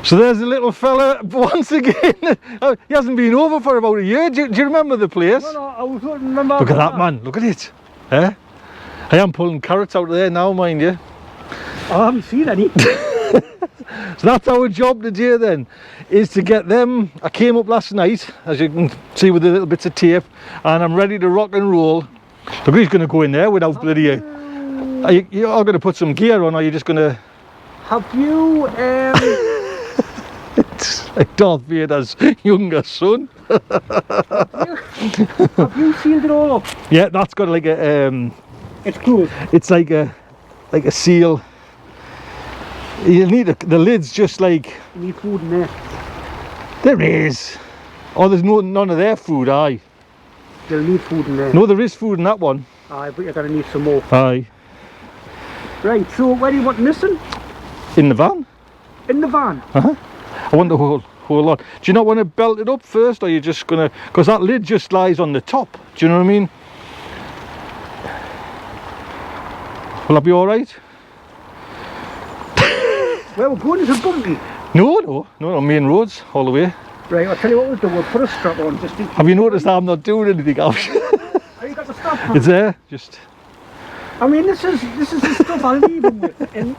So there's a little fella once again. He hasn't been over for about a year. Do you remember the place? No, I remember. Look at that, man. Look at it. Eh? I am pulling carrots out of there now, mind you. I haven't seen any. So that's our job today then, is to get them. I came up last night, as you can see with the little bits of tape, and I'm ready to rock and roll. Look, he's going to go in there without bloody... Are you going to put some gear on, or are you just going to... Have you... It's like Darth Vader's younger son. have you sealed it all up? Yeah, that's got like a... It's cool. It's like a seal. You need the lid's just like... You need food in there. There is. Oh, there's none of their food, aye. They'll need food in there. No, there is food in that one. Aye, but you're going to need some more. Aye. Right, so where do you want missing? In the van. In the van? Uh-huh. I want the whole lot. Do you not want to belt it up first, or are you just going to... Because that lid just lies on the top. Do you know what I mean? Will that be alright? Where we're going is a bumpy. No, main roads, all the way. Right, I'll tell you what we'll do, we'll put a strap on just in case. Have you noticed I'm not doing anything else? Oh, you got the strap on? It's there, just... I mean, this is the stuff I leave him with. And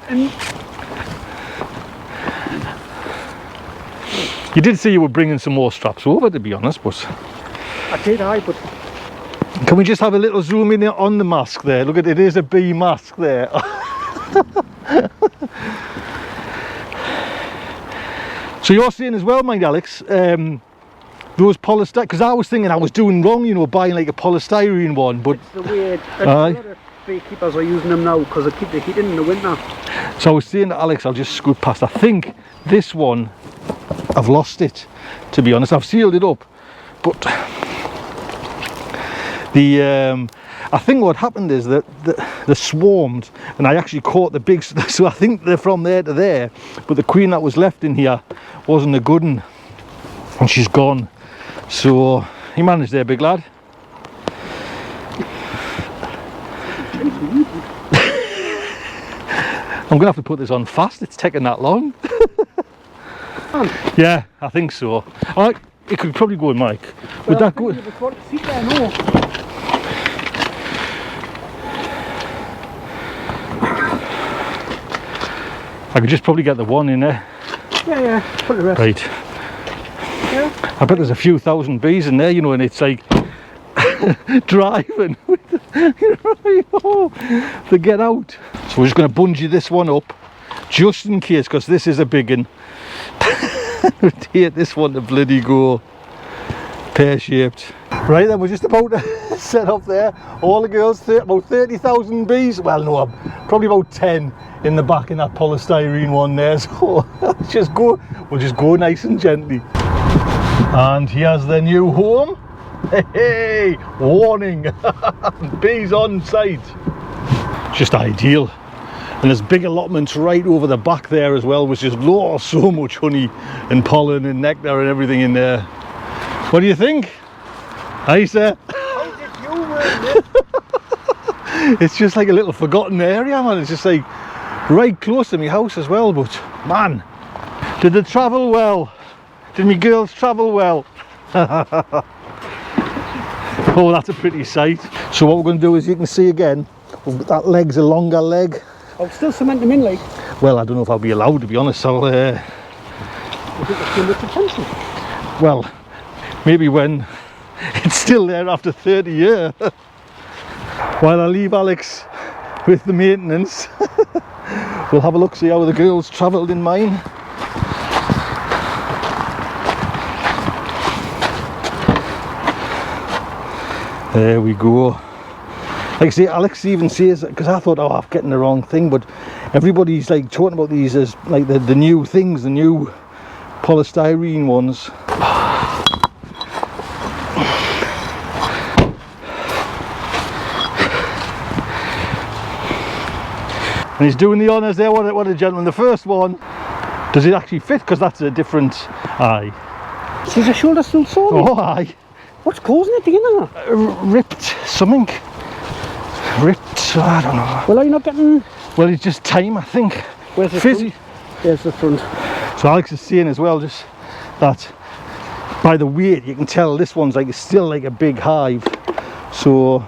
You did say you were bringing some more straps over, to be honest, but... I did, but... Can we just have a little zoom in on the mask there? Look at it, is a bee mask there. So you're saying as well, mind Alex, those polystyrene, because I was thinking I was doing wrong, you know, buying like a polystyrene one, but... It's the way a lot of beekeepers are using them now, because they keep the heat in the winter. So I was saying to Alex, I'll just scoot past. I think this one, I've lost it, to be honest. I've sealed it up, but the I think what happened is that they swarmed, and I actually caught the big, so I think they're from there to there, but the queen that was left in here wasn't a good one, and she's gone. So he managed there, big lad. I'm gonna have to put this on fast, it's taking that long. Yeah, I think so. It could probably go in Mike. Would that go? I could just probably get the one in there. Yeah, put the rest. Right. Yeah. I bet there's a few thousand bees in there, you know, and it's like driving with to get out. So we're just going to bungee this one up just in case, because this is a big one. I'd hate this one to bloody go pear-shaped. Right then, we're just about to set up there. All the girls, about 30,000 bees. Well, no, probably about 10 in the back in that polystyrene one there. So we'll just go nice and gently. And here's the new home. Hey, warning, bees on site. Just ideal. And there's big allotments right over the back there as well, which is so much honey and pollen and nectar and everything in there. What do you think? Hi, sir. How did you learn this? It's just like a little forgotten area, man. It's just like right close to my house as well, but man, did they travel well? Did my girls travel well? Oh, that's a pretty sight. So what we're going to do is, you can see again, that leg's a longer leg. I'll still cement them in, like. Well, I don't know if I'll be allowed, to be honest. You think there's too much attention? Well, maybe when it's still there after 30 years. While I leave Alex with the maintenance, we'll have a look, see how the girls travelled in mine. There we go. Like I say, Alex even says, because I thought, oh, I'm getting the wrong thing, but everybody's like talking about these as like the new things, the new polystyrene ones. And he's doing the honours there. What a gentleman. The first one, does it actually fit? Because that's a different eye. So is your shoulder still sore? Oh, aye. What's causing it, do you know? Ripped something. Ripped, I don't know. Well, are you not getting... Well, it's just time, I think. Where's the fizzy? front? There's the front. So So Alex is saying as well, just that by the weight you can tell this one's like still like a big hive. So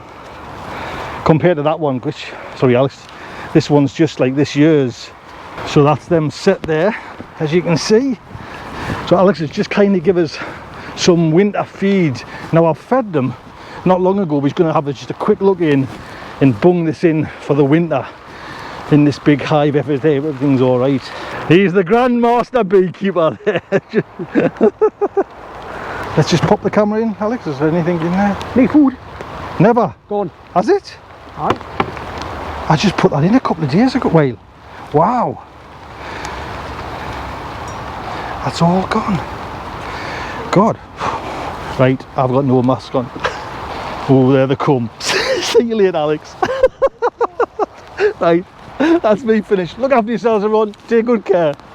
compared to that one, which, sorry Alex, this one's just like this year's. So that's them set there, as you can see. So Alex has just kind of give us some winter feed. Now I've fed them not long ago. We're going to have just a quick look in and bung this in for the winter in this big hive. Everything's all right. He's the grandmaster beekeeper there. Let's just pop the camera in, Alex. Is there anything in there? Need food? Never. Gone. Has it? Aye. I just put that in a couple of days ago. Well, wow. That's all gone. God. Right, I've got no mask on. Oh, there they come. See you later, Alex. Right, that's me finished. Look after yourselves, everyone. Take good care.